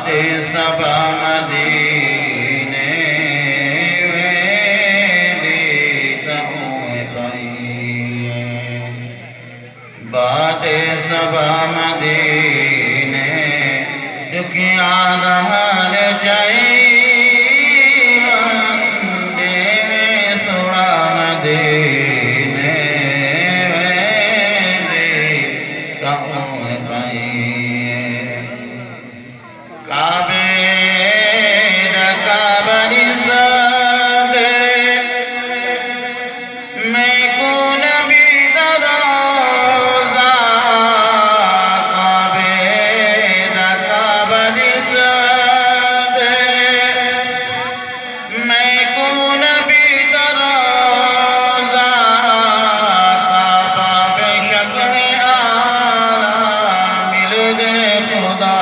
बादे सबा मदीने बादे सबा मदीने दुखिया हाल जाए सोड़ा मदीने काबे काबरी सदे मैं कौन भी दरोजा काबे काबरी सदे मैं कौन भी दरोजा काबा बेशक है आला मिल दे खुदा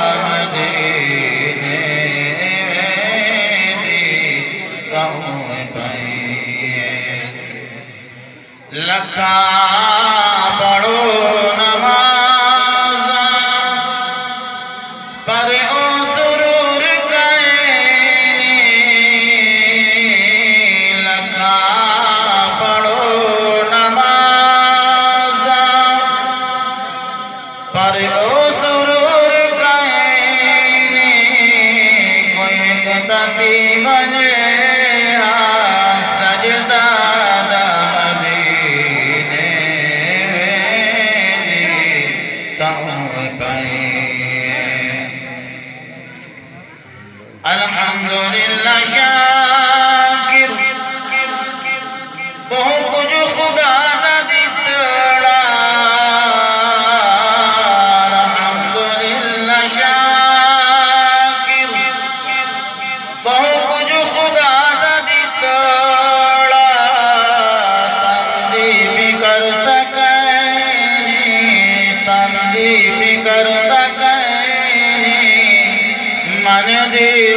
लखा पढ़ो नमाज़ पर ओ सुरूर कैनी लखा पढ़ो नमाज़ पर ओ सुरूर कैनी कोई कतती बने सजदा अल्हम्दुलिल्लाह शाकिर बहु कुछ खुदा दा दितड़ा अल्हम्दुलिल्लाह शाकिर बहु कुछ खुदा दा दितड़ा तंदी फिकर तंदी फिकर मन दे